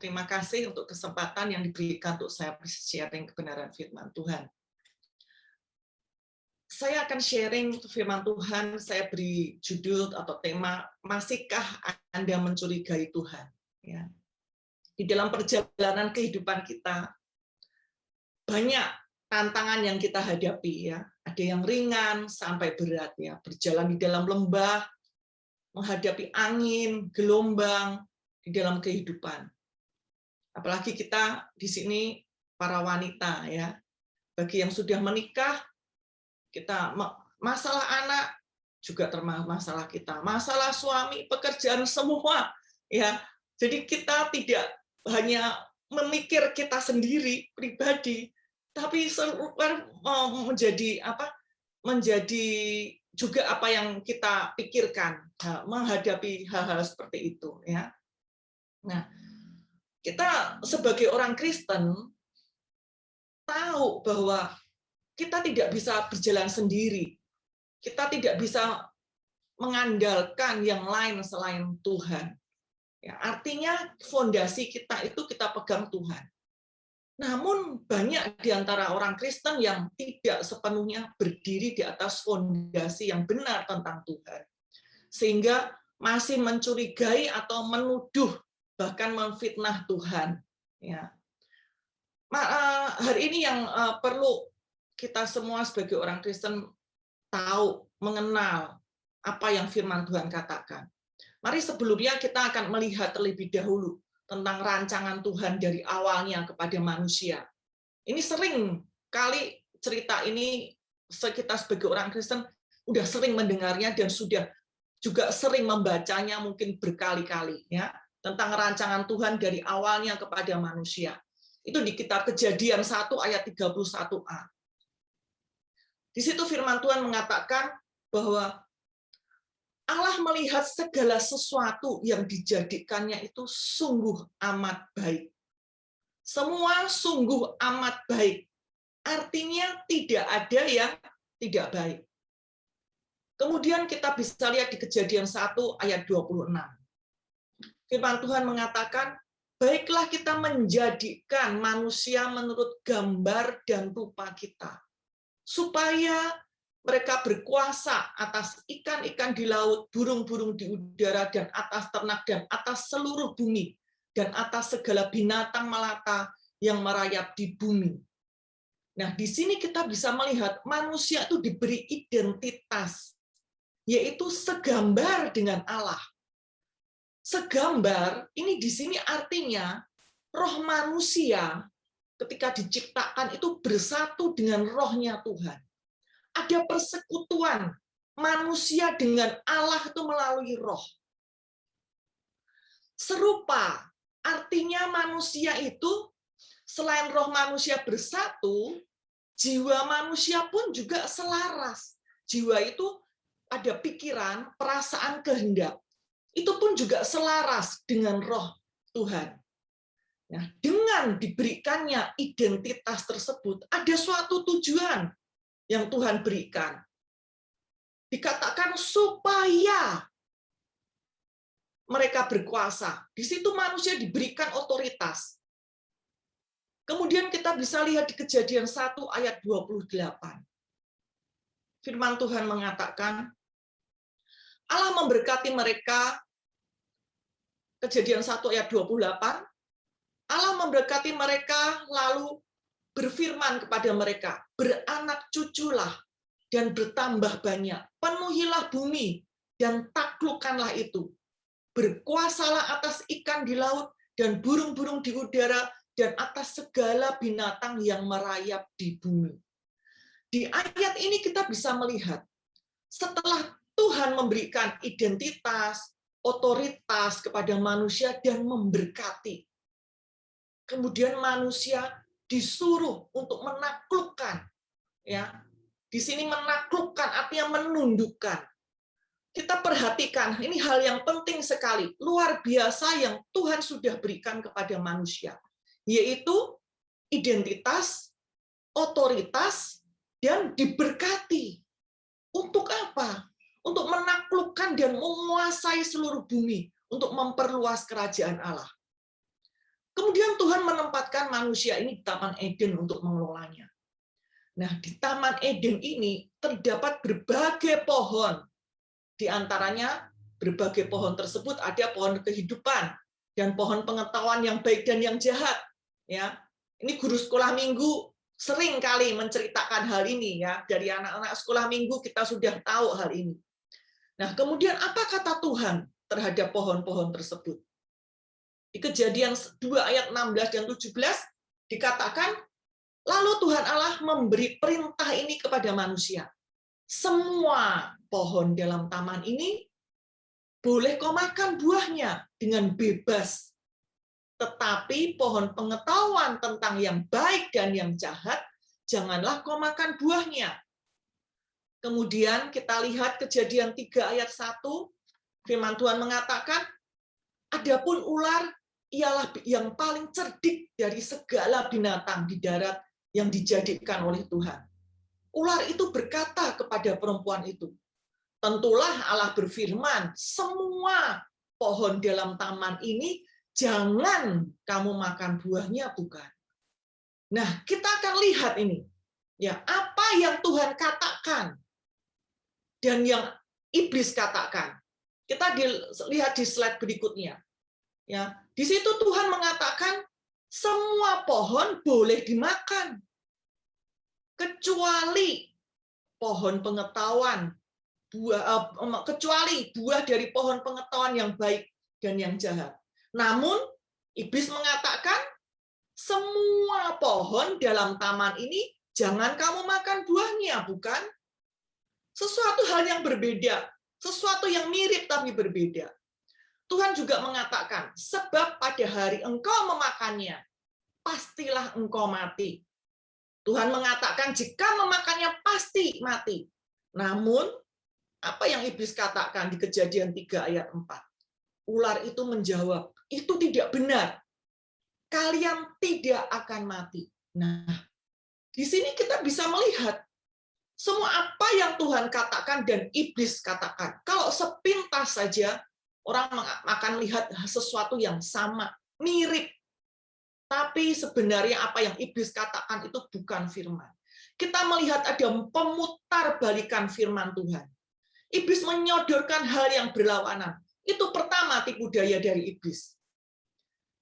Terima kasih untuk kesempatan yang diberikan untuk saya sharing kebenaran firman Tuhan. Saya akan sharing firman Tuhan, saya beri judul atau tema, Masihkah Anda Mencurigai Tuhan? Ya. Di dalam perjalanan kehidupan kita, banyak tantangan yang kita hadapi. Ya. Ada yang ringan sampai berat. Ya. Berjalan di dalam lembah, menghadapi angin, gelombang, di dalam kehidupan. Apalagi kita di sini para wanita ya. Bagi yang sudah menikah, kita masalah anak juga termasuk masalah kita. Masalah suami, pekerjaan semua ya. Jadi kita tidak hanya memikir kita sendiri pribadi, tapi menjadi apa? Menjadi juga apa yang kita pikirkan menghadapi hal-hal seperti itu ya. Nah, kita sebagai orang Kristen tahu bahwa kita tidak bisa berjalan sendiri. Kita tidak bisa mengandalkan yang lain selain Tuhan. Ya, artinya fondasi kita itu kita pegang Tuhan. Namun banyak di antara orang Kristen yang tidak sepenuhnya berdiri di atas fondasi yang benar tentang Tuhan. Sehingga masih mencurigai atau menuduh bahkan memfitnah Tuhan. Ya. Hari ini yang perlu kita semua sebagai orang Kristen tahu, mengenal apa yang firman Tuhan katakan. Mari sebelumnya kita akan melihat terlebih dahulu tentang rancangan Tuhan dari awalnya kepada manusia. Ini sering kali cerita ini kita sebagai orang Kristen sudah sering mendengarnya dan sudah juga sering membacanya mungkin berkali-kali ya. Tentang rancangan Tuhan dari awalnya kepada manusia. Itu di kitab Kejadian 1 ayat 31a. Di situ firman Tuhan mengatakan bahwa Allah melihat segala sesuatu yang dijadikannya itu sungguh amat baik. Semua sungguh amat baik. Artinya tidak ada yang tidak baik. Kemudian kita bisa lihat di Kejadian 1 ayat 26. Firman Tuhan mengatakan, baiklah kita menjadikan manusia menurut gambar dan rupa kita, supaya mereka berkuasa atas ikan-ikan di laut, burung-burung di udara, dan atas ternak, dan atas seluruh bumi, dan atas segala binatang melata yang merayap di bumi. Nah, di sini kita bisa melihat manusia itu diberi identitas, yaitu segambar dengan Allah. Segambar, ini di sini artinya roh manusia ketika diciptakan itu bersatu dengan rohnya Tuhan. Ada persekutuan manusia dengan Allah itu melalui roh. Serupa, artinya manusia itu selain roh manusia bersatu, jiwa manusia pun juga selaras. Jiwa itu ada pikiran, perasaan, kehendak. Itu pun juga selaras dengan roh Tuhan. Nah, dengan diberikannya identitas tersebut, ada suatu tujuan yang Tuhan berikan. Dikatakan supaya mereka berkuasa. Di situ manusia diberikan otoritas. Kemudian kita bisa lihat di Kejadian 1 ayat 28. Firman Tuhan mengatakan, Allah memberkati mereka, Kejadian 1 ayat 28, Allah memberkati mereka lalu berfirman kepada mereka, beranak cuculah dan bertambah banyak, penuhilah bumi dan taklukkanlah itu. Berkuasalah atas ikan di laut dan burung-burung di udara dan atas segala binatang yang merayap di bumi. Di ayat ini kita bisa melihat, setelah Tuhan memberikan identitas, otoritas kepada manusia dan memberkati. Kemudian manusia disuruh untuk menaklukkan. Ya. Di sini menaklukkan artinya menundukkan. Kita perhatikan, ini hal yang penting sekali, luar biasa yang Tuhan sudah berikan kepada manusia, yaitu identitas, otoritas, dan diberkati. Untuk apa? Untuk menaklukkan dan menguasai seluruh bumi, untuk memperluas kerajaan Allah. Kemudian Tuhan menempatkan manusia ini di Taman Eden untuk mengelolanya. Nah, di Taman Eden ini terdapat berbagai pohon. Di antaranya berbagai pohon tersebut ada pohon kehidupan dan pohon pengetahuan yang baik dan yang jahat. Ya, ini guru sekolah minggu sering kali menceritakan hal ini ya. Dari anak-anak sekolah minggu kita sudah tahu hal ini. Nah, kemudian apa kata Tuhan terhadap pohon-pohon tersebut? Di Kejadian 2 ayat 16 dan 17 dikatakan, lalu Tuhan Allah memberi perintah ini kepada manusia. Semua pohon dalam taman ini boleh kau makan buahnya dengan bebas. Tetapi pohon pengetahuan tentang yang baik dan yang jahat, janganlah kau makan buahnya. Kemudian kita lihat Kejadian 3 ayat 1, firman Tuhan mengatakan, adapun ular ialah yang paling cerdik dari segala binatang di darat yang dijadikan oleh Tuhan. Ular itu berkata kepada perempuan itu, tentulah Allah berfirman, semua pohon dalam taman ini jangan kamu makan buahnya, bukan? Nah, kita akan lihat ini. Ya, apa yang Tuhan katakan dan yang iblis katakan. Kita lihat di slide berikutnya. Ya, di situ Tuhan mengatakan semua pohon boleh dimakan kecuali pohon pengetahuan, kecuali buah dari pohon pengetahuan yang baik dan yang jahat. Namun iblis mengatakan semua pohon dalam taman ini jangan kamu makan buahnya, bukan? Sesuatu hal yang berbeda, sesuatu yang mirip tapi berbeda. Tuhan juga mengatakan, sebab pada hari engkau memakannya, pastilah engkau mati. Tuhan mengatakan, jika memakannya pasti mati. Namun, apa yang iblis katakan di Kejadian 3 ayat 4? Ular itu menjawab, itu tidak benar. Kalian tidak akan mati. Nah, di sini kita bisa melihat semua apa yang Tuhan katakan dan iblis katakan. Kalau sepintas saja, orang akan lihat sesuatu yang sama, mirip. Tapi sebenarnya apa yang iblis katakan itu bukan firman. Kita melihat ada pemutarbalikan firman Tuhan. Iblis menyodorkan hal yang berlawanan. Itu pertama tipu daya dari iblis.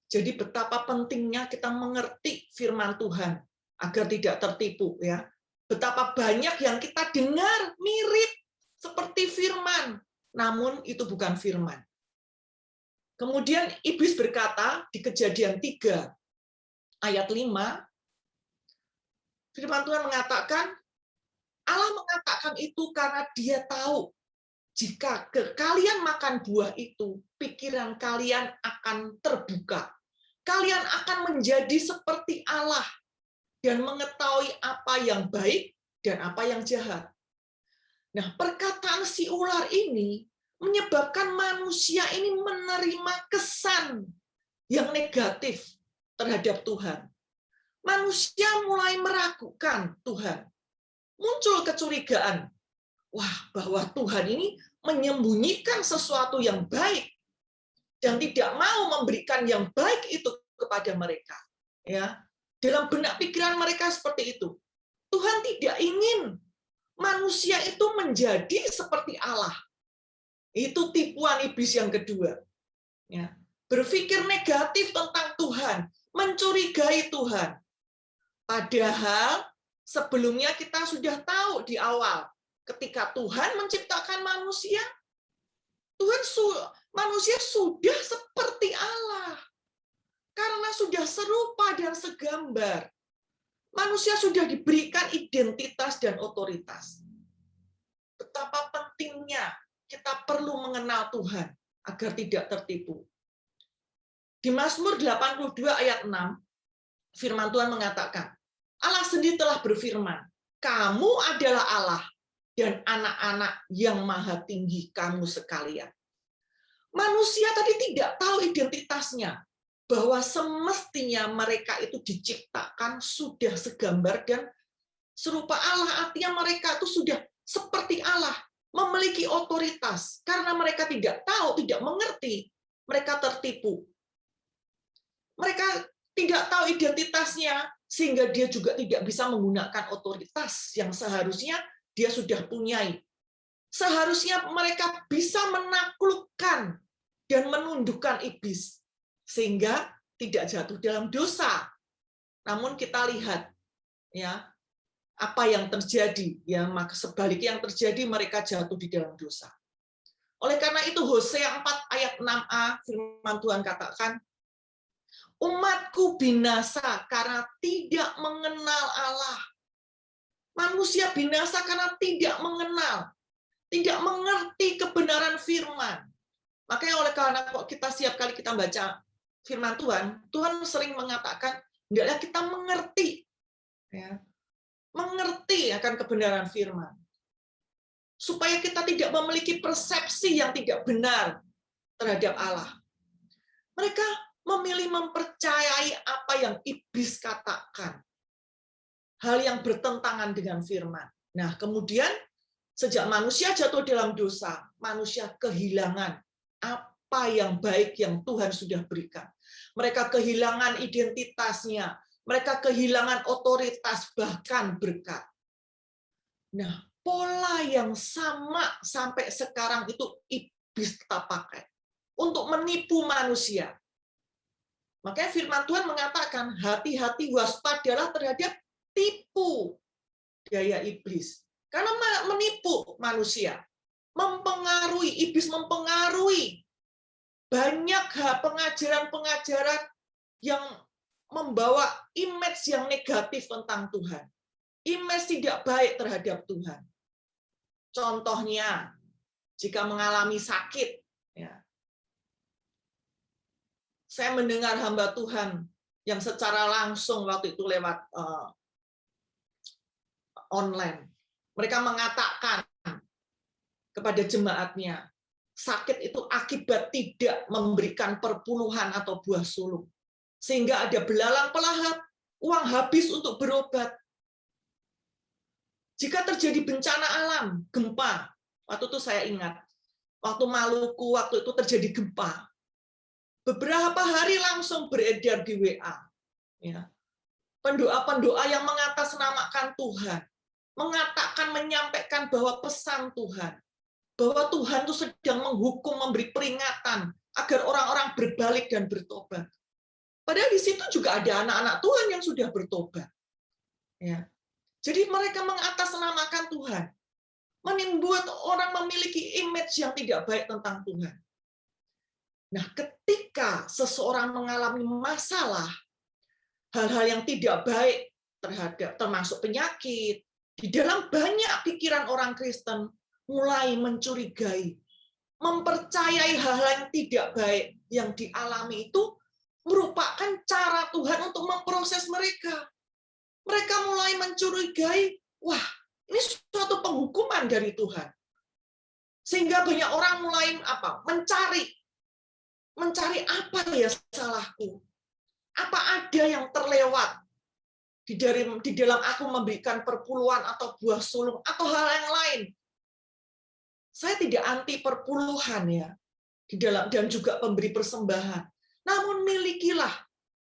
Jadi betapa pentingnya kita mengerti firman Tuhan agar tidak tertipu, ya. Betapa banyak yang kita dengar mirip seperti firman, namun itu bukan firman. Kemudian iblis berkata di Kejadian 3 ayat 5, firman Tuhan mengatakan, Allah mengatakan itu karena dia tahu jika kalian makan buah itu, pikiran kalian akan terbuka. Kalian akan menjadi seperti Allah dan mengetahui apa yang baik dan apa yang jahat. Nah, perkataan si ular ini menyebabkan manusia ini menerima kesan yang negatif terhadap Tuhan. Manusia mulai meragukan Tuhan. Muncul kecurigaan. Wah, bahwa Tuhan ini menyembunyikan sesuatu yang baik dan tidak mau memberikan yang baik itu kepada mereka. Ya, dalam benak pikiran mereka seperti itu. Tuhan tidak ingin manusia itu menjadi seperti Allah. Itu tipuan iblis yang kedua. Ya, berpikir negatif tentang Tuhan, mencurigai Tuhan. Padahal sebelumnya kita sudah tahu di awal, ketika Tuhan menciptakan manusia, manusia sudah seperti Allah. Karena sudah serupa dan segambar. Manusia sudah diberikan identitas dan otoritas. Betapa pentingnya kita perlu mengenal Tuhan agar tidak tertipu. Di Mazmur 82 ayat 6, firman Tuhan mengatakan, Allah sendiri telah berfirman, kamu adalah Allah dan anak-anak yang maha tinggi kamu sekalian. Manusia tadi tidak tahu identitasnya, bahwa semestinya mereka itu diciptakan sudah segambar dan serupa Allah, artinya mereka itu sudah seperti Allah, memiliki otoritas. Karena mereka tidak tahu, tidak mengerti, mereka tertipu. Mereka tidak tahu identitasnya, sehingga dia juga tidak bisa menggunakan otoritas yang seharusnya dia sudah punyai. Seharusnya mereka bisa menaklukkan dan menundukkan iblis, sehingga tidak jatuh dalam dosa. Namun kita lihat ya apa yang terjadi, ya maka sebaliknya yang terjadi, mereka jatuh di dalam dosa. Oleh karena itu Hosea 4 ayat 6a firman Tuhan katakan, umatku binasa karena tidak mengenal Allah. Manusia binasa karena tidak mengenal, tidak mengerti kebenaran firman. Makanya oleh karena kok kita setiap kali kita baca firman Tuhan, Tuhan sering mengatakan, hendaklah kita mengerti, ya, mengerti akan kebenaran firman, supaya kita tidak memiliki persepsi yang tidak benar terhadap Allah. Mereka memilih mempercayai apa yang iblis katakan, hal yang bertentangan dengan firman. Nah, kemudian sejak manusia jatuh dalam dosa, manusia kehilangan apa yang baik yang Tuhan sudah berikan. Mereka kehilangan identitasnya, mereka kehilangan otoritas, bahkan berkat. Nah, pola yang sama sampai sekarang itu iblis tetap pakai untuk menipu manusia. Makanya firman Tuhan mengatakan, hati-hati, waspadalah terhadap tipu daya iblis. Karena menipu manusia, mempengaruhi, iblis mempengaruhi banyak pengajaran-pengajaran yang membawa image yang negatif tentang Tuhan. Image tidak baik terhadap Tuhan. Contohnya, jika mengalami sakit, ya, saya mendengar hamba Tuhan yang secara langsung waktu itu lewat online. Mereka mengatakan kepada jemaatnya, sakit itu akibat tidak memberikan perpuluhan atau buah sulung. Sehingga ada belalang pelahap, uang habis untuk berobat. Jika terjadi bencana alam, gempa, waktu itu saya ingat, waktu Maluku, waktu itu terjadi gempa, beberapa hari langsung beredar di WA. Ya. Pendoa-pendoa yang mengatasnamakan Tuhan, mengatakan, menyampaikan bahwa pesan Tuhan, bahwa Tuhan itu sedang menghukum, memberi peringatan, agar orang-orang berbalik dan bertobat. Padahal di situ juga ada anak-anak Tuhan yang sudah bertobat. Ya. Jadi mereka mengatasnamakan Tuhan, membuat orang memiliki image yang tidak baik tentang Tuhan. Nah, ketika seseorang mengalami masalah, hal-hal yang tidak baik terhadap termasuk penyakit, di dalam banyak pikiran orang Kristen mulai mencurigai, mempercayai hal-hal yang tidak baik yang dialami itu merupakan cara Tuhan untuk memproses mereka. Mereka mulai mencurigai, wah, ini suatu penghukuman dari Tuhan. Sehingga banyak orang mulai mencari apa ya salahku? Apa ada yang terlewat di dalam aku memberikan perpuluhan atau buah sulung atau hal yang lain? Saya tidak anti perpuluhan ya, di dalam dan juga pemberi persembahan. Namun milikilah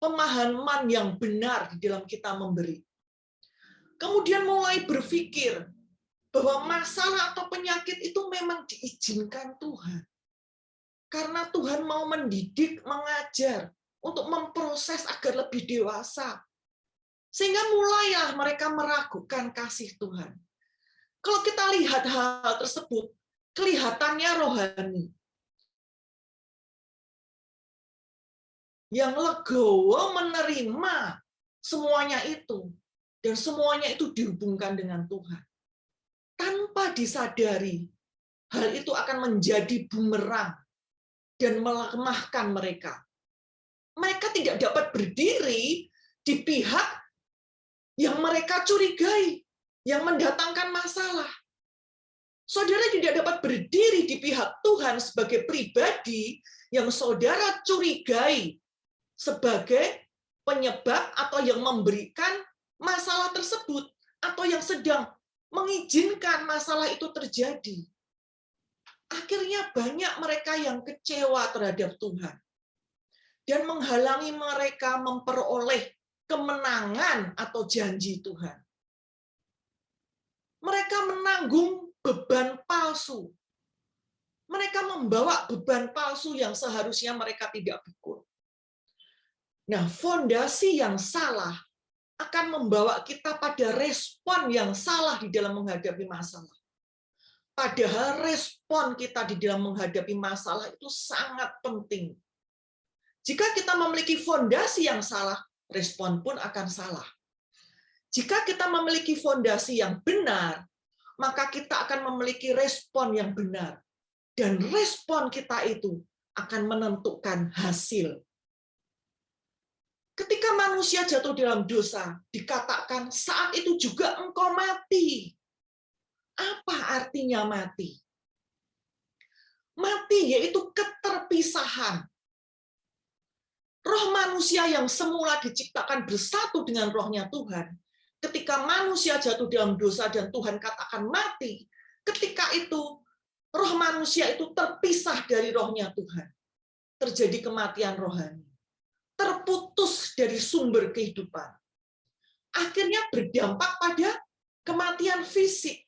pemahaman yang benar di dalam kita memberi. Kemudian mulai berpikir bahwa masalah atau penyakit itu memang diizinkan Tuhan. Karena Tuhan mau mendidik, mengajar, untuk memproses agar lebih dewasa. Sehingga mulailah mereka meragukan kasih Tuhan. Kalau kita lihat hal tersebut, kelihatannya rohani. Yang legowo menerima semuanya itu. Dan semuanya itu dihubungkan dengan Tuhan. Tanpa disadari, hal itu akan menjadi bumerang dan melemahkan mereka. Mereka tidak dapat berdiri di pihak yang mereka curigai, yang mendatangkan masalah. Saudara tidak dapat berdiri di pihak Tuhan sebagai pribadi yang saudara curigai sebagai penyebab atau yang memberikan masalah tersebut, atau yang sedang mengizinkan masalah itu terjadi. Akhirnya banyak mereka yang kecewa terhadap Tuhan. dan menghalangi mereka memperoleh kemenangan atau janji Tuhan. Mereka menanggung beban palsu. Mereka membawa beban palsu yang seharusnya mereka tidak pikul. Nah, fondasi yang salah akan membawa kita pada respon yang salah di dalam menghadapi masalah. Padahal respon kita di dalam menghadapi masalah itu sangat penting. Jika kita memiliki fondasi yang salah, respon pun akan salah. Jika kita memiliki fondasi yang benar, maka kita akan memiliki respon yang benar. Dan respon kita itu akan menentukan hasil. Ketika manusia jatuh dalam dosa, dikatakan saat itu juga engkau mati. Apa artinya mati? Mati yaitu keterpisahan. Roh manusia yang semula diciptakan bersatu dengan rohnya Tuhan, ketika manusia jatuh dalam dosa dan Tuhan katakan mati, ketika itu roh manusia itu terpisah dari rohnya Tuhan. Terjadi kematian rohani. Terputus dari sumber kehidupan. Akhirnya berdampak pada kematian fisik.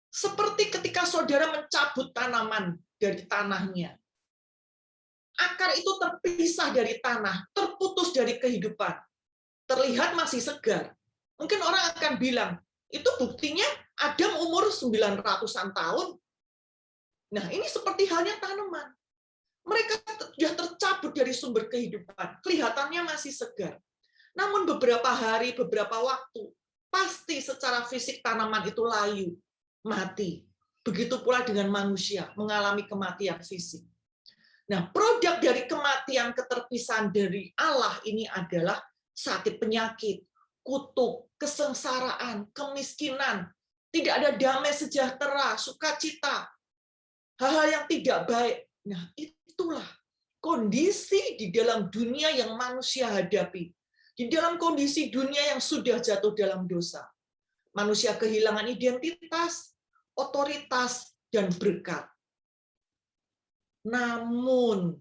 Seperti ketika saudara mencabut tanaman dari tanahnya. Akar itu terpisah dari tanah, terputus dari kehidupan. Terlihat masih segar. Mungkin orang akan bilang, itu buktinya Adam umur 900-an tahun. Nah, ini seperti halnya tanaman. Mereka sudah tercabut dari sumber kehidupan. Kelihatannya masih segar. Namun beberapa hari, beberapa waktu, pasti secara fisik tanaman itu layu, mati. Begitu pula dengan manusia, mengalami kematian fisik. Nah, produk dari kematian keterpisahan dari Allah ini adalah sakit penyakit, kutuk, kesengsaraan, kemiskinan, tidak ada damai sejahtera, sukacita, hal-hal yang tidak baik. Nah, itulah kondisi di dalam dunia yang manusia hadapi. Di dalam kondisi dunia yang sudah jatuh dalam dosa. Manusia kehilangan identitas, otoritas, dan berkat. Namun,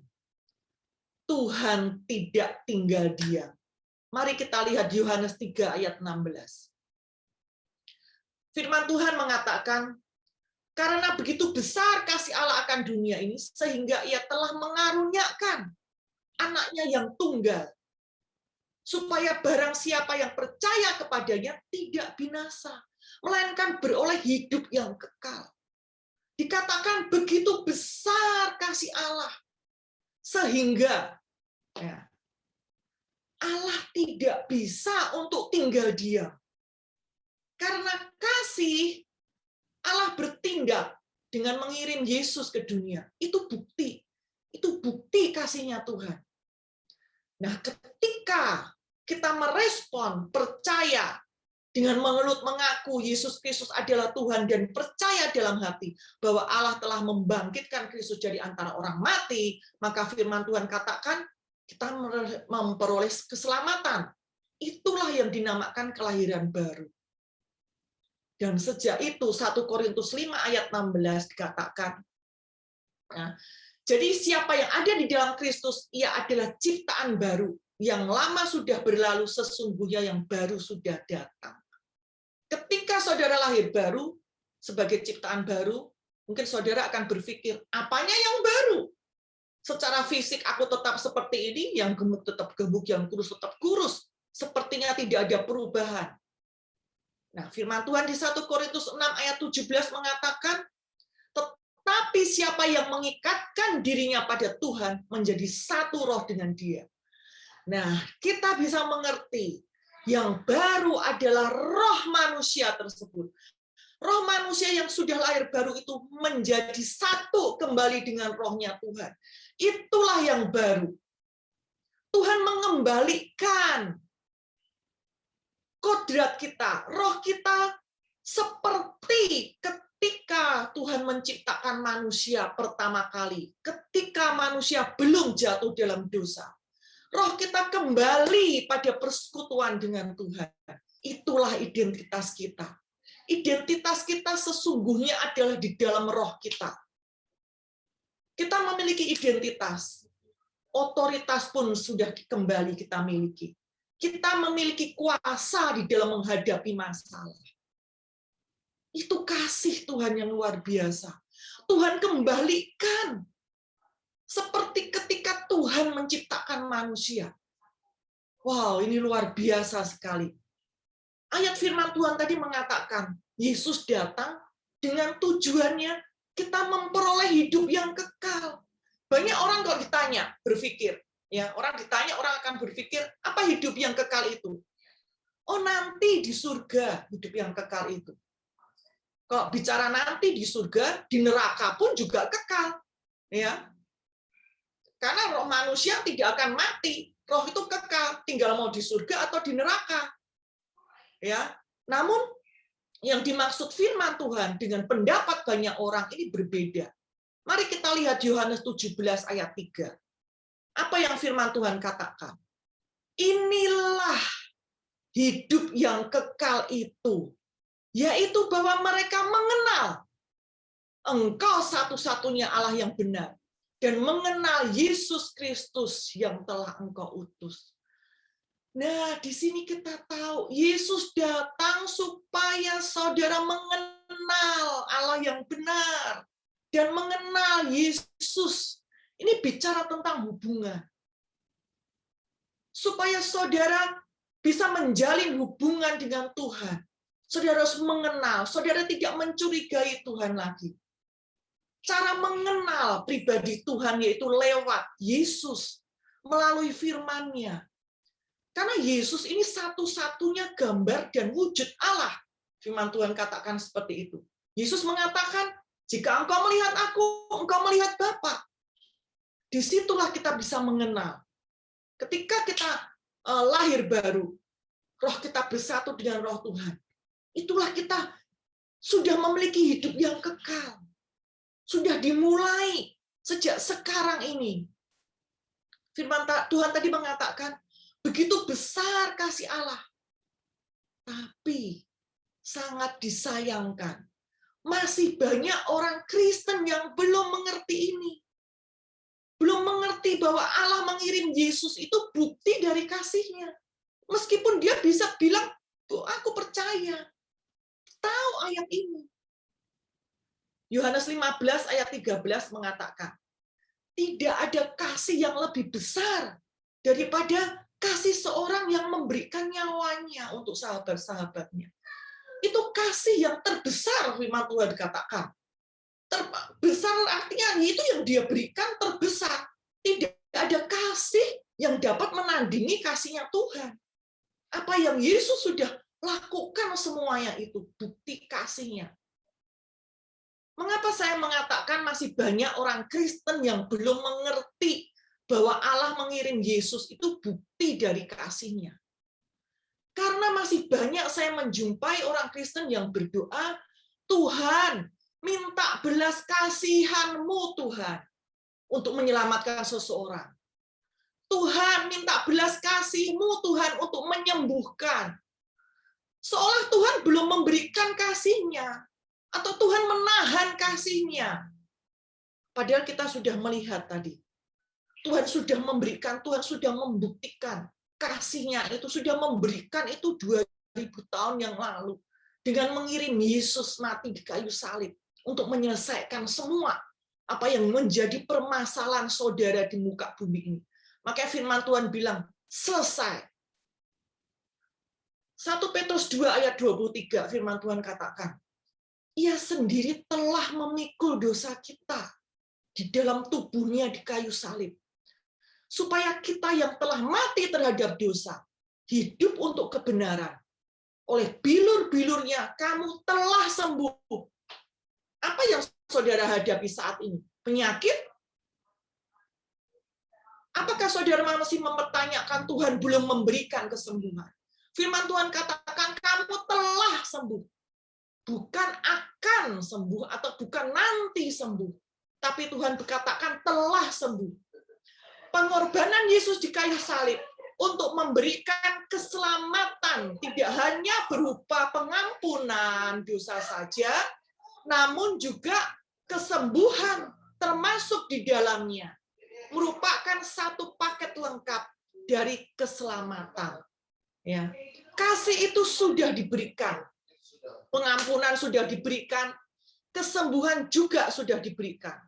Tuhan tidak tinggal diam. Mari kita lihat Yohanes 3 ayat 16. Firman Tuhan mengatakan, karena begitu besar kasih Allah akan dunia ini, sehingga ia telah mengaruniakan anaknya yang tunggal, supaya barang siapa yang percaya kepadanya tidak binasa, melainkan beroleh hidup yang kekal. Dikatakan begitu besar kasih Allah, sehingga ya, Allah tidak bisa untuk tinggal diam. Karena kasih, Allah bertindak dengan mengirim Yesus ke dunia. Itu bukti kasihnya Tuhan. Nah, ketika kita merespon, percaya, dengan mengelut mengaku Yesus Kristus adalah Tuhan dan percaya dalam hati bahwa Allah telah membangkitkan Kristus dari antara orang mati, maka firman Tuhan katakan kita memperoleh keselamatan. Itulah yang dinamakan kelahiran baru. Dan sejak itu 1 Korintus 5 ayat 16 dikatakan, nah, jadi siapa yang ada di dalam Kristus, ia adalah ciptaan baru. Yang lama sudah berlalu, sesungguhnya yang baru sudah datang. Ketika saudara lahir baru, sebagai ciptaan baru, mungkin saudara akan berpikir, apanya yang baru? Secara fisik aku tetap seperti ini, yang gemuk tetap gemuk, yang kurus tetap kurus. Sepertinya tidak ada perubahan. Nah, firman Tuhan di 1 Korintus 6 ayat 17 mengatakan, tetapi siapa yang mengikatkan dirinya pada Tuhan menjadi satu roh dengan Dia. Nah, kita bisa mengerti yang baru adalah roh manusia tersebut. Roh manusia yang sudah lahir baru itu menjadi satu kembali dengan rohnya Tuhan. Itulah yang baru. Tuhan mengembalikan kodrat kita, roh kita seperti ketika Tuhan menciptakan manusia pertama kali, ketika manusia belum jatuh dalam dosa. Roh kita kembali pada persekutuan dengan Tuhan. Itulah identitas kita. Identitas kita sesungguhnya adalah di dalam roh kita. Kita memiliki identitas. otoritas pun sudah kembali kita miliki. Kita memiliki kuasa di dalam menghadapi masalah. Itu kasih Tuhan yang luar biasa. Tuhan kembalikan. Seperti ketika Tuhan menciptakan manusia. Wow, ini luar biasa sekali. Ayat firman Tuhan tadi mengatakan, Yesus datang dengan tujuannya kita memperoleh hidup yang kekal. Banyak orang kalau ditanya, berpikir, ya, orang ditanya, orang akan berpikir, apa hidup yang kekal itu? Oh, nanti di surga hidup yang kekal itu. Kalau bicara nanti di surga, di neraka pun juga kekal, ya. Karena roh manusia tidak akan mati, roh itu kekal, tinggal mau di surga atau di neraka. Ya, namun yang dimaksud firman Tuhan dengan pendapat banyak orang ini berbeda. Mari kita lihat Yohanes 17 ayat 3. Apa yang firman Tuhan katakan? Inilah hidup yang kekal itu, yaitu bahwa mereka mengenal Engkau satu-satunya Allah yang benar dan mengenal Yesus Kristus yang telah Engkau utus. Nah, di sini kita tahu Yesus datang supaya saudara mengenal Allah yang benar dan mengenal Yesus. Ini bicara tentang hubungan. Supaya saudara bisa menjalin hubungan dengan Tuhan. Saudara harus mengenal, saudara tidak mencurigai Tuhan lagi. Cara mengenal pribadi Tuhan yaitu lewat Yesus, melalui firman-Nya. Karena Yesus ini satu-satunya gambar dan wujud Allah. Firman Tuhan katakan seperti itu. Yesus mengatakan, jika engkau melihat aku, engkau melihat Bapa. Disitulah kita bisa mengenal. Ketika kita lahir baru, roh kita bersatu dengan roh Tuhan. Itulah kita sudah memiliki hidup yang kekal. Sudah dimulai sejak sekarang ini. Firman Tuhan tadi mengatakan, begitu besar kasih Allah. Tapi sangat disayangkan. Masih banyak orang Kristen yang belum mengerti ini. Belum mengerti bahwa Allah mengirim Yesus itu bukti dari kasih-Nya. Meskipun dia bisa bilang, aku percaya. Tahu ayat ini. Yohanes 15 ayat 13 mengatakan, tidak ada kasih yang lebih besar daripada kasih seorang yang memberikan nyawanya untuk sahabat-sahabatnya. Itu kasih yang terbesar, firman Tuhan katakan. Terbesar artinya itu yang dia berikan terbesar. Tidak ada kasih yang dapat menandingi kasihnya Tuhan. Apa yang Yesus sudah lakukan semuanya itu, bukti kasihnya. Mengapa saya mengatakan masih banyak orang Kristen yang belum mengerti bahwa Allah mengirim Yesus itu bukti dari kasih-Nya? Karena masih banyak saya menjumpai orang Kristen yang berdoa, Tuhan, minta belas kasihan-Mu Tuhan untuk menyelamatkan seseorang. Tuhan, minta belas kasih-Mu Tuhan untuk menyembuhkan. Seolah Tuhan belum memberikan kasih-Nya. Atau Tuhan menahan kasih-Nya. Padahal kita sudah melihat tadi. Tuhan sudah memberikan, Tuhan sudah membuktikan kasih-Nya itu sudah memberikan itu 2000 tahun yang lalu. Dengan mengirim Yesus mati di kayu salib untuk menyelesaikan semua apa yang menjadi permasalahan saudara di muka bumi ini. Makanya firman Tuhan bilang, selesai. 1 Petrus 2 ayat 23 firman Tuhan katakan, Ia sendiri telah memikul dosa kita di dalam tubuhnya di kayu salib. Supaya kita yang telah mati terhadap dosa, hidup untuk kebenaran. Oleh bilur-bilurnya kamu telah sembuh. Apa yang saudara hadapi saat ini? Penyakit? Apakah saudara masih mempertanyakan Tuhan belum memberikan kesembuhan? Firman Tuhan katakan kamu telah sembuh. Bukan akan sembuh atau bukan nanti sembuh. Tapi Tuhan berkatakan telah sembuh. Pengorbanan Yesus di kayu salib untuk memberikan keselamatan tidak hanya berupa pengampunan dosa saja, namun juga kesembuhan termasuk di dalamnya. merupakan satu paket lengkap dari keselamatan. Ya. Kasih itu sudah diberikan. Pengampunan sudah diberikan, kesembuhan juga sudah diberikan.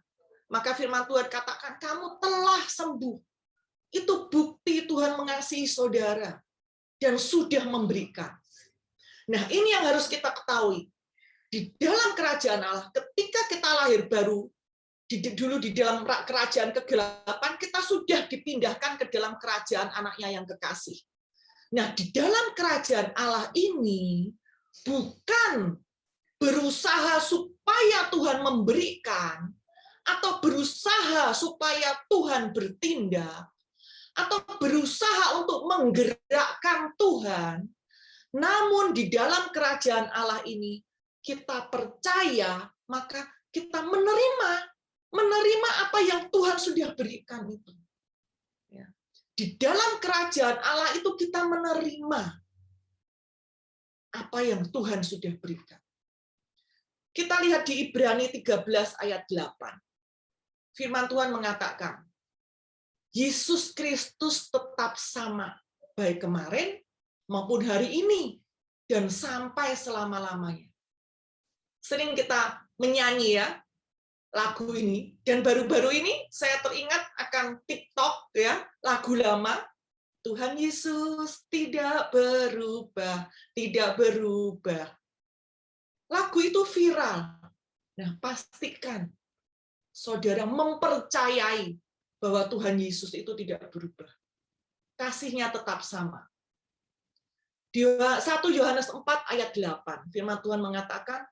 Maka firman Tuhan katakan, kamu telah sembuh. Itu bukti Tuhan mengasihi saudara dan sudah memberikan. Nah, ini yang harus kita ketahui. Di dalam kerajaan Allah, ketika kita lahir baru, dulu di dalam kerajaan kegelapan, kita sudah dipindahkan ke dalam kerajaan anaknya yang kekasih. Nah, di dalam kerajaan Allah ini, bukan berusaha supaya Tuhan memberikan, atau berusaha supaya Tuhan bertindak, atau berusaha untuk menggerakkan Tuhan, namun di dalam kerajaan Allah ini, kita percaya, maka kita menerima apa yang Tuhan sudah berikan itu. Di dalam kerajaan Allah itu kita menerima apa yang Tuhan sudah berikan. Kita lihat di Ibrani 13 ayat 8. Firman Tuhan mengatakan, Yesus Kristus tetap sama, baik kemarin maupun hari ini, dan sampai selama-lamanya. Sering kita menyanyi ya, lagu ini, dan baru-baru ini saya teringat akan TikTok ya, lagu lama, Tuhan Yesus tidak berubah, tidak berubah. Lagu itu viral. Nah, pastikan saudara mempercayai bahwa Tuhan Yesus itu tidak berubah. Kasih-Nya tetap sama. Di 1 Yohanes 4 ayat 8, firman Tuhan mengatakan,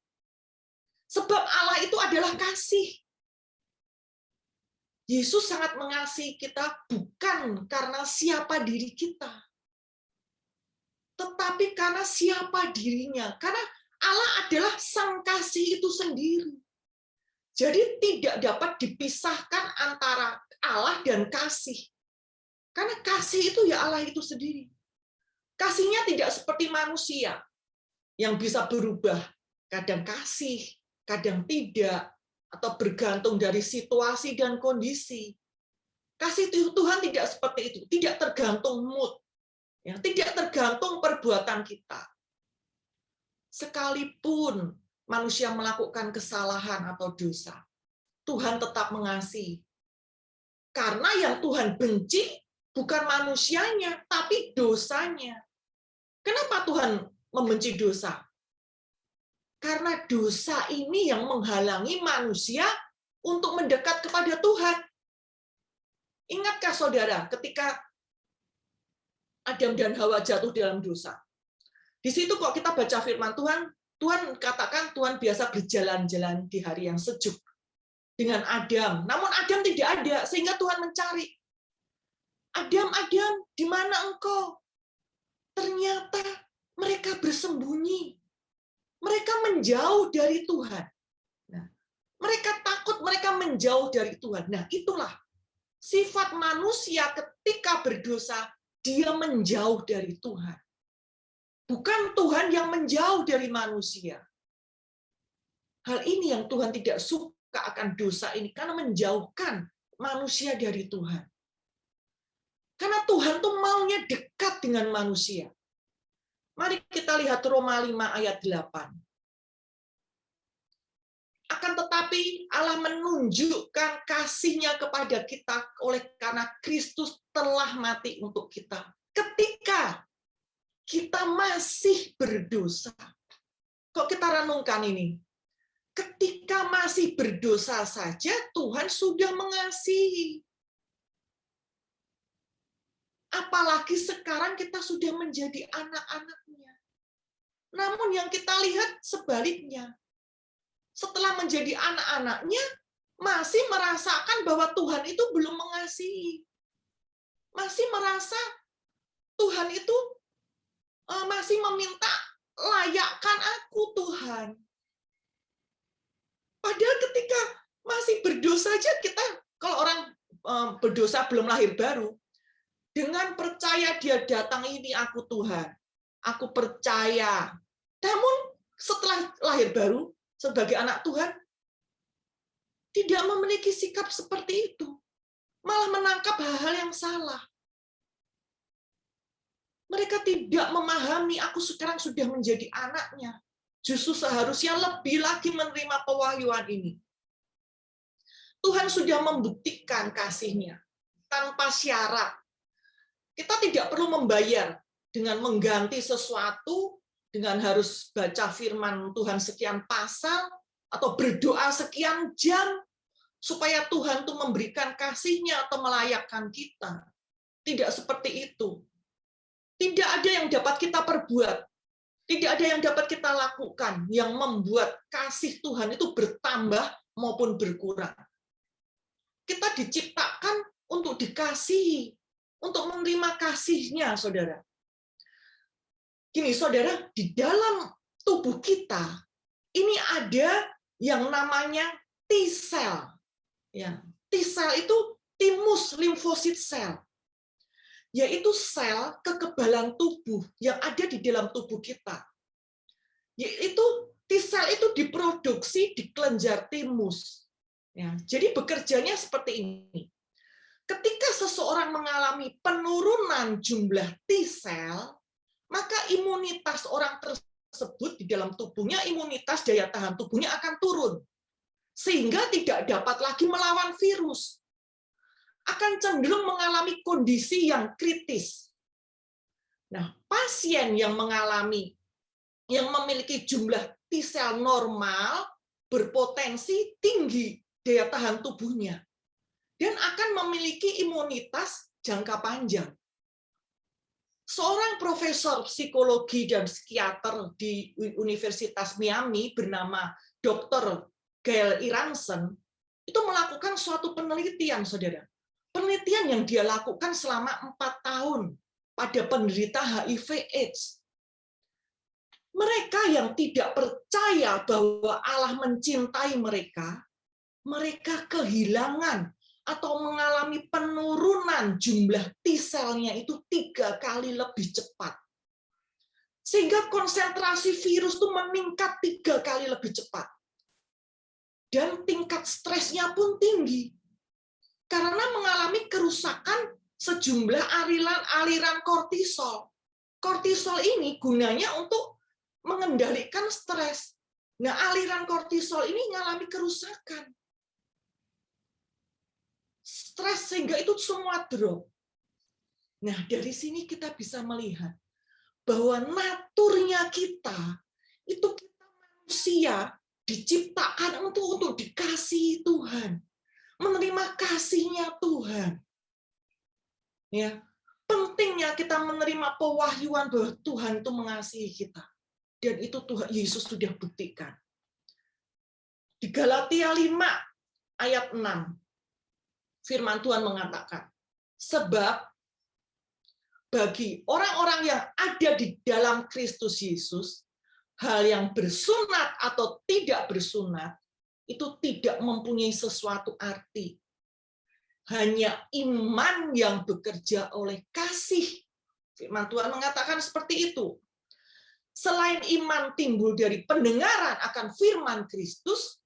sebab Allah itu adalah kasih. Yesus sangat mengasihi kita bukan karena siapa diri kita, tetapi karena siapa dirinya. Karena Allah adalah sang kasih itu sendiri. Jadi tidak dapat dipisahkan antara Allah dan kasih. Karena kasih itu ya Allah itu sendiri. Kasih-Nya tidak seperti manusia yang bisa berubah. Kadang kasih, kadang tidak, atau bergantung dari situasi dan kondisi. Kasih Tuhan tidak seperti itu, tidak tergantung mood, ya, tidak tergantung perbuatan kita. Sekalipun manusia melakukan kesalahan atau dosa, Tuhan tetap mengasihi. Karena yang Tuhan benci bukan manusianya, tapi dosanya. Kenapa Tuhan membenci dosa? Karena dosa ini yang menghalangi manusia untuk mendekat kepada Tuhan. Ingatkah saudara ketika Adam dan Hawa jatuh dalam dosa? Di situ kok kita baca firman Tuhan, Tuhan katakan Tuhan biasa berjalan-jalan di hari yang sejuk dengan Adam. Namun Adam tidak ada, sehingga Tuhan mencari. Adam, Adam, di mana engkau? Ternyata mereka bersembunyi. Mereka menjauh dari Tuhan. Nah, mereka takut, mereka menjauh dari Tuhan. Nah, itulah sifat manusia ketika berdosa, dia menjauh dari Tuhan. Bukan Tuhan yang menjauh dari manusia. Hal ini yang Tuhan tidak suka akan dosa ini, karena menjauhkan manusia dari Tuhan. Karena Tuhan tuh maunya dekat dengan manusia. Mari kita lihat Roma 5 ayat 8. Akan tetapi Allah menunjukkan kasih-Nya kepada kita oleh karena Kristus telah mati untuk kita. Ketika kita masih berdosa. Kok kita renungkan ini? Ketika masih berdosa saja, Tuhan sudah mengasihi. Apalagi sekarang kita sudah menjadi anak-anak-Nya. Namun yang kita lihat sebaliknya. Setelah menjadi anak-anak-Nya, masih merasakan bahwa Tuhan itu belum mengasihi. Masih merasa Tuhan itu masih meminta, layakkan aku Tuhan. Padahal ketika masih berdosa saja, kita, kalau orang berdosa belum lahir baru, dengan percaya dia datang, ini aku Tuhan, aku percaya. Namun setelah lahir baru, sebagai anak Tuhan, tidak memiliki sikap seperti itu. malah menangkap hal-hal yang salah. Mereka tidak memahami aku sekarang sudah menjadi anaknya. Justru seharusnya lebih lagi menerima pewahyuan ini. Tuhan sudah membuktikan kasih-Nya tanpa syarat. Kita tidak perlu membayar dengan mengganti sesuatu, dengan harus baca firman Tuhan sekian pasal, atau berdoa sekian jam, supaya Tuhan tuh memberikan kasih-Nya atau melayakkan kita. Tidak seperti itu. Tidak ada yang dapat kita perbuat, tidak ada yang dapat kita lakukan yang membuat kasih Tuhan itu bertambah maupun berkurang. Kita diciptakan untuk dikasihi, untuk menerima kasih-Nya, saudara. Gini, saudara, di dalam tubuh kita ini ada yang namanya T-cell. Ya, T-cell itu thymus limfosit cell, yaitu sel kekebalan tubuh yang ada di dalam tubuh kita. Yaitu T-sel itu diproduksi di kelenjar timus. Ya, jadi bekerjanya seperti ini. Ketika seseorang mengalami penurunan jumlah T-sel, maka imunitas orang tersebut di dalam tubuhnya, imunitas daya tahan tubuhnya akan turun. Sehingga tidak dapat lagi melawan virus. Akan cenderung mengalami kondisi yang kritis. Nah, pasien yang memiliki jumlah T-sel normal berpotensi tinggi daya tahan tubuhnya dan akan memiliki imunitas jangka panjang. Seorang profesor psikologi dan psikiater di Universitas Miami bernama Dr. Gail Iranson itu melakukan suatu penelitian, saudara. Penelitian yang dia lakukan selama 4 tahun pada penderita HIV/AIDS. Mereka yang tidak percaya bahwa Allah mencintai mereka, mereka kehilangan atau mengalami penurunan jumlah T-selnya itu 3 kali lebih cepat. Sehingga konsentrasi virus itu meningkat 3 kali lebih cepat. Dan tingkat stresnya pun tinggi. Karena mengalami kerusakan sejumlah aliran kortisol. Kortisol ini gunanya untuk mengendalikan stres. Nah, aliran kortisol ini mengalami kerusakan. Stres sehingga itu semua drop. Nah, dari sini kita bisa melihat bahwa naturnya kita, itu kita manusia diciptakan untuk dikasihi Tuhan. Menerima kasih-Nya Tuhan. Ya, pentingnya kita menerima pewahyuan bahwa Tuhan itu mengasihi kita. Dan itu Tuhan Yesus sudah buktikan. Di Galatia 5 ayat 6, firman Tuhan mengatakan, sebab bagi orang-orang yang ada di dalam Kristus Yesus, hal yang bersunat atau tidak bersunat, itu tidak mempunyai sesuatu arti. Hanya iman yang bekerja oleh kasih. Firman Tuhan mengatakan seperti itu. Selain iman timbul dari pendengaran akan firman Kristus,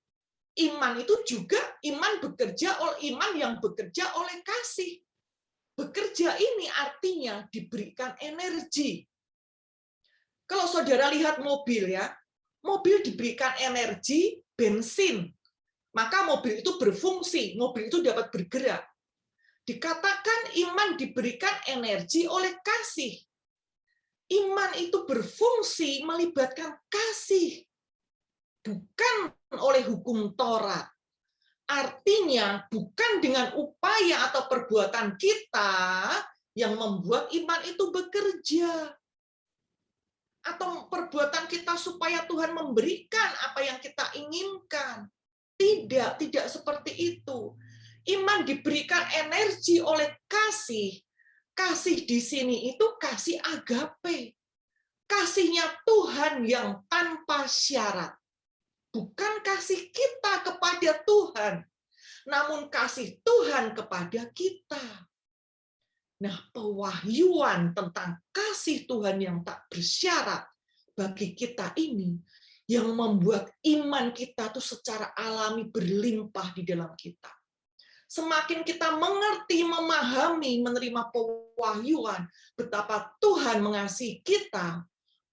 iman itu juga iman yang bekerja oleh kasih. Bekerja ini artinya diberikan energi. Kalau saudara lihat mobil ya, mobil diberikan energi bensin, maka mobil itu berfungsi, mobil itu dapat bergerak. Dikatakan iman diberikan energi oleh kasih. Iman itu berfungsi melibatkan kasih, bukan oleh hukum Taurat. Artinya bukan dengan upaya atau perbuatan kita yang membuat iman itu bekerja. Atau perbuatan kita supaya Tuhan memberikan apa yang kita inginkan. Tidak seperti itu. Iman diberikan energi oleh kasih. Kasih di sini itu kasih agape. Kasihnya Tuhan yang tanpa syarat. Bukan kasih kita kepada Tuhan, namun kasih Tuhan kepada kita. Nah, pewahyuan tentang kasih Tuhan yang tak bersyarat bagi kita ini yang membuat iman kita tuh secara alami berlimpah di dalam kita. semakin kita mengerti, memahami, menerima pewahyuan betapa Tuhan mengasihi kita,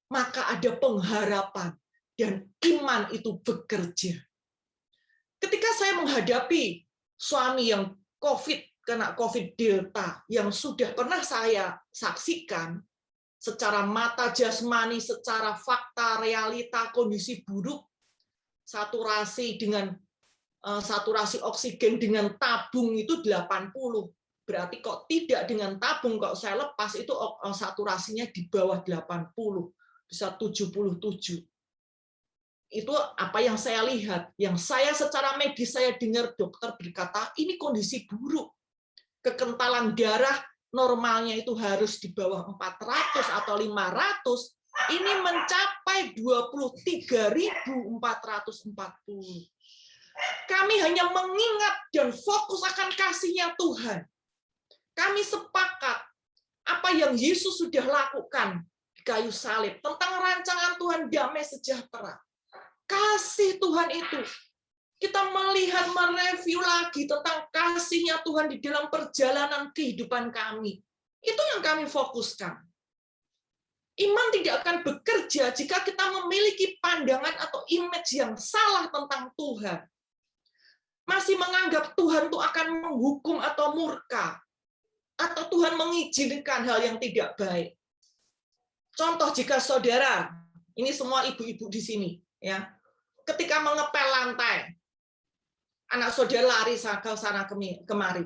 maka ada pengharapan dan iman itu bekerja. Ketika saya menghadapi suami yang kena COVID Delta, yang sudah pernah saya saksikan secara mata jasmani, secara fakta, realita, kondisi buruk, saturasi oksigen dengan tabung itu 80. Berarti kok tidak dengan tabung, kok saya lepas itu saturasinya di bawah 80, bisa 77. Itu apa yang saya lihat, yang saya secara medis saya dengar dokter berkata ini kondisi buruk. Kekentalan darah normalnya itu harus di bawah 400 atau 500, ini mencapai 23.440. Kami hanya mengingat dan fokus akan kasih-Nya Tuhan. Kami sepakat apa yang Yesus sudah lakukan di kayu salib, tentang rancangan Tuhan damai sejahtera. Kasih Tuhan itu, kita melihat, mereview lagi tentang kasih-Nya Tuhan di dalam perjalanan kehidupan kami. Itu yang kami fokuskan. Iman tidak akan bekerja jika kita memiliki pandangan atau image yang salah tentang Tuhan. Masih menganggap Tuhan itu akan menghukum atau murka, atau Tuhan mengizinkan hal yang tidak baik. Contoh, jika saudara, ini semua ibu-ibu di sini, ya, ketika mengepel lantai, anak saudara lari sana kemari.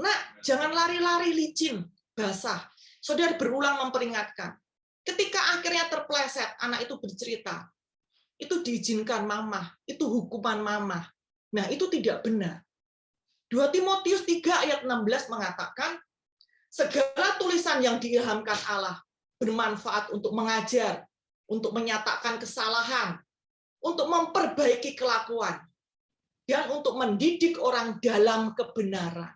Nah, jangan lari-lari licin, basah. Saudara berulang memperingatkan. Ketika akhirnya terpleset, anak itu bercerita, itu diizinkan mama, itu hukuman mama. Nah, itu tidak benar. 2 Timotius 3 ayat 16 mengatakan, segala tulisan yang diilhamkan Allah bermanfaat untuk mengajar, untuk menyatakan kesalahan, untuk memperbaiki kelakuan, dan untuk mendidik orang dalam kebenaran.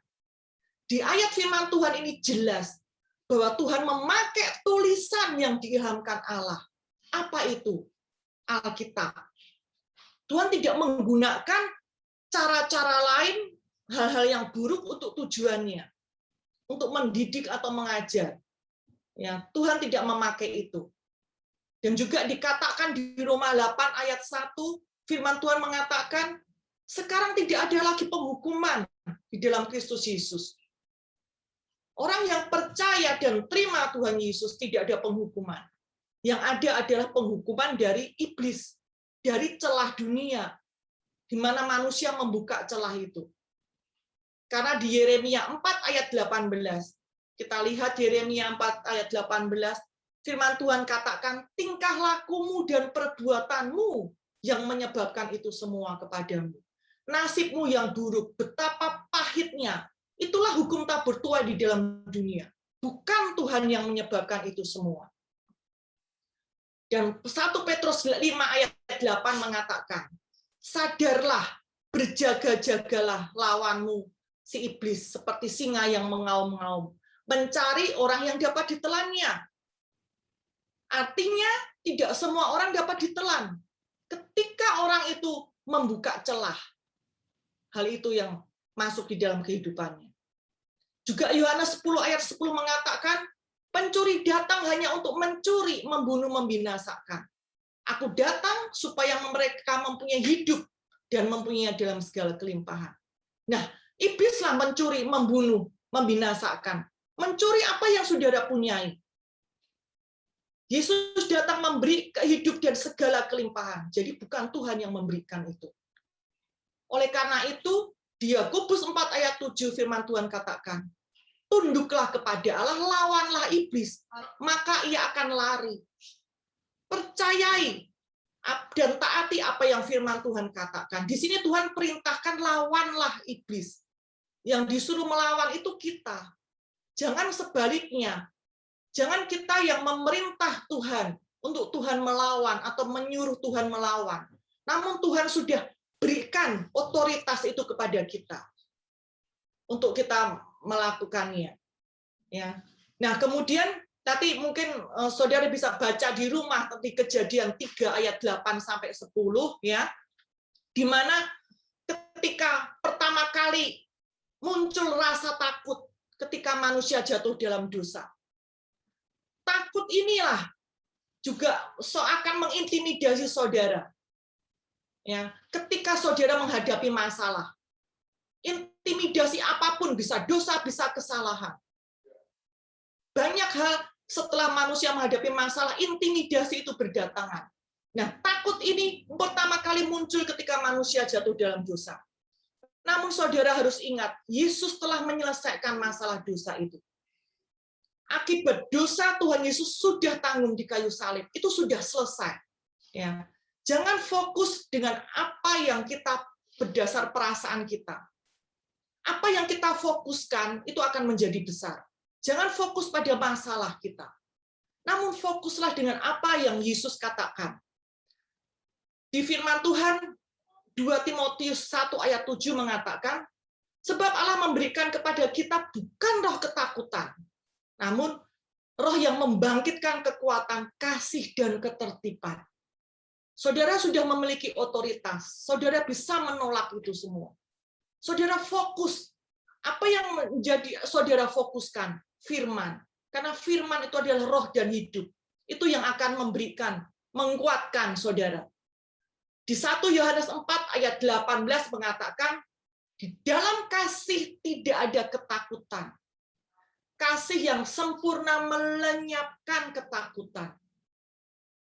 Di ayat firman Tuhan ini jelas bahwa Tuhan memakai tulisan yang diilhamkan Allah. Apa itu? Alkitab. Tuhan tidak menggunakan cara-cara lain, hal-hal yang buruk untuk tujuannya, untuk mendidik atau mengajar. Ya, Tuhan tidak memakai itu. Dan juga dikatakan di Roma 8 ayat 1, firman Tuhan mengatakan, sekarang tidak ada lagi penghukuman di dalam Kristus Yesus. Orang yang percaya dan terima Tuhan Yesus tidak ada penghukuman. Yang ada adalah penghukuman dari iblis, dari celah dunia, di mana manusia membuka celah itu. Karena di Yeremia 4 ayat 18, kita lihat Yeremia 4 ayat 18, firman Tuhan katakan, tingkah lakumu dan perbuatanmu yang menyebabkan itu semua kepadamu. Nasibmu yang buruk, betapa pahitnya, itulah hukum tak bertuai di dalam dunia. Bukan Tuhan yang menyebabkan itu semua. Dan 1 Petrus 5 ayat 8 mengatakan, sadarlah, berjaga-jagalah lawanmu, si iblis, seperti singa yang mengaum-ngaum, mencari orang yang dapat ditelannya. Artinya, tidak semua orang dapat ditelan. Ketika orang itu membuka celah, hal itu yang masuk di dalam kehidupannya. Juga Yohanes 10 ayat 10 mengatakan, pencuri datang hanya untuk mencuri, membunuh, membinasakan. Aku datang supaya mereka mempunyai hidup dan mempunyai dalam segala kelimpahan. Nah, iblislah mencuri, membunuh, membinasakan. Mencuri apa yang saudara punyai. Yesus datang memberi hidup dan segala kelimpahan. Jadi bukan Tuhan yang memberikan itu. Oleh karena itu, di Yakobus 4 ayat 7 firman Tuhan katakan, tunduklah kepada Allah, lawanlah iblis, maka ia akan lari. Percayai dan taati apa yang firman Tuhan katakan. Di sini Tuhan perintahkan lawanlah iblis. Yang disuruh melawan itu kita. Jangan sebaliknya. Jangan kita yang memerintah Tuhan untuk Tuhan melawan atau menyuruh Tuhan melawan. Namun Tuhan sudah berikan otoritas itu kepada kita untuk kita melakukannya. Ya. Nah, kemudian nanti mungkin saudara bisa baca di rumah di Kejadian 3 ayat 8 sampai 10 ya. Di mana ketika pertama kali muncul rasa takut ketika manusia jatuh dalam dosa. Takut inilah juga akan mengintimidasi saudara. Ya, ketika saudara menghadapi masalah, intimidasi apapun, bisa dosa, bisa kesalahan. Banyak hal setelah manusia menghadapi masalah, intimidasi itu berdatangan. Nah, takut ini pertama kali muncul ketika manusia jatuh dalam dosa. Namun saudara harus ingat, Yesus telah menyelesaikan masalah dosa itu. Akibat dosa, Tuhan Yesus sudah tanggung di kayu salib. Itu sudah selesai. Ya. Jangan fokus dengan apa yang kita berdasar perasaan kita. Apa yang kita fokuskan itu akan menjadi besar. Jangan fokus pada masalah kita. Namun fokuslah dengan apa yang Yesus katakan. Di firman Tuhan, 2 Timotius 1 ayat 7 mengatakan, sebab Allah memberikan kepada kita bukan roh ketakutan, namun roh yang membangkitkan kekuatan, kasih, dan ketertiban. Saudara sudah memiliki otoritas, saudara bisa menolak itu semua. Saudara fokus. Apa yang menjadi saudara fokuskan? Firman. Karena firman itu adalah roh dan hidup. Itu yang akan memberikan, menguatkan saudara. Di 1 Yohanes 4 ayat 18 mengatakan, di dalam kasih tidak ada ketakutan. Kasih yang sempurna melenyapkan ketakutan.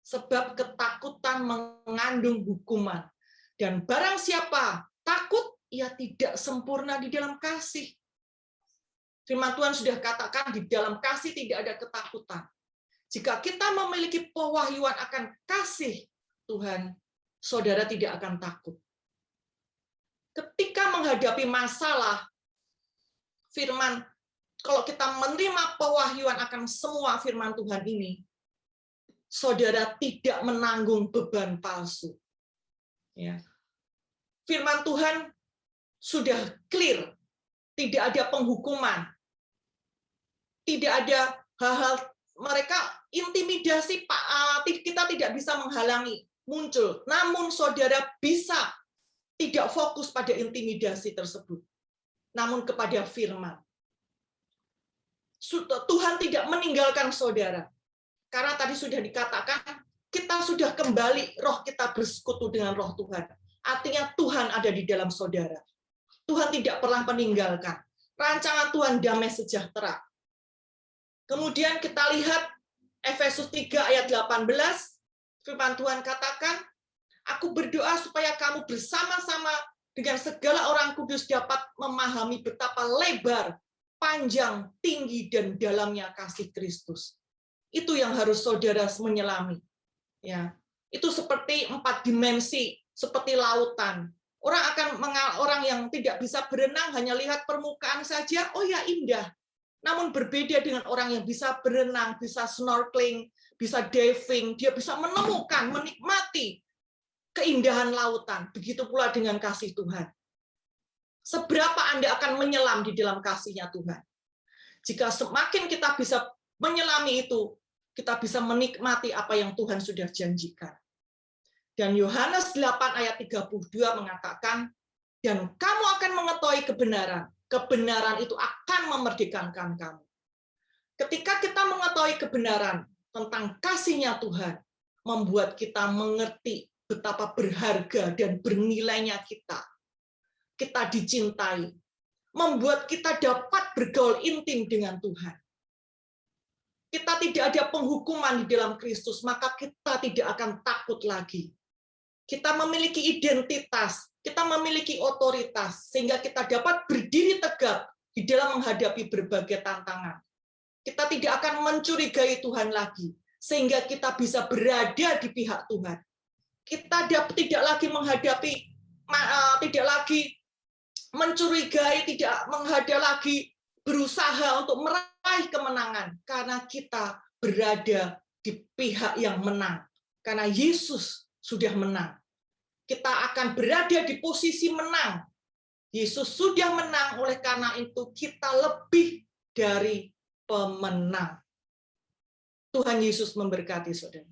Sebab ketakutan mengandung hukuman. Dan barang siapa takut, ia tidak sempurna di dalam kasih. Firman Tuhan sudah katakan, di dalam kasih tidak ada ketakutan. Jika kita memiliki pewahyuan akan kasih Tuhan, saudara tidak akan takut. Ketika menghadapi masalah, firman, kalau kita menerima pewahyuan akan semua firman Tuhan ini, saudara tidak menanggung beban palsu. Ya. Firman Tuhan sudah clear, tidak ada penghukuman, tidak ada hal-hal mereka intimidasi, kita tidak bisa menghalangi muncul. Namun saudara bisa tidak fokus pada intimidasi tersebut, namun kepada firman. Tuhan tidak meninggalkan saudara. Karena tadi sudah dikatakan, kita sudah kembali, roh kita bersekutu dengan roh Tuhan. Artinya Tuhan ada di dalam saudara. Tuhan tidak pernah meninggalkan. Rancangan Tuhan damai sejahtera. Kemudian kita lihat Efesus 3 ayat 18, firman Tuhan katakan, aku berdoa supaya kamu bersama-sama dengan segala orang kudus dapat memahami betapa lebar, panjang, tinggi, dan dalamnya kasih Kristus. Itu yang harus saudara menyelami. Ya, itu seperti 4 dimensi, seperti lautan. Orang yang tidak bisa berenang hanya lihat permukaan saja, oh ya indah. Namun berbeda dengan orang yang bisa berenang, bisa snorkeling, bisa diving, dia bisa menemukan, menikmati keindahan lautan. Begitu pula dengan kasih Tuhan. Seberapa Anda akan menyelam di dalam kasih-Nya Tuhan? Jika semakin kita bisa menyelami itu, kita bisa menikmati apa yang Tuhan sudah janjikan. Dan Yohanes 8 ayat 32 mengatakan, dan kamu akan mengetahui kebenaran. Kebenaran itu akan memerdekakan kamu. Ketika kita mengetahui kebenaran tentang kasih-Nya Tuhan, membuat kita mengerti betapa berharga dan bernilainya kita. Kita dicintai. Membuat kita dapat bergaul intim dengan Tuhan. Kita tidak ada penghukuman di dalam Kristus, maka kita tidak akan takut lagi. Kita memiliki identitas, kita memiliki otoritas, sehingga kita dapat berdiri tegak di dalam menghadapi berbagai tantangan. Kita tidak akan mencurigai Tuhan lagi, sehingga kita bisa berada di pihak Tuhan. Kita tidak lagi menghadapi, tidak lagi mencurigai, tidak menghadap lagi berusaha untuk meraih kemenangan, karena kita berada di pihak yang menang. Karena Yesus sudah menang. Kita akan berada di posisi menang. Yesus sudah menang, oleh karena itu kita lebih dari pemenang. Tuhan Yesus memberkati saudara.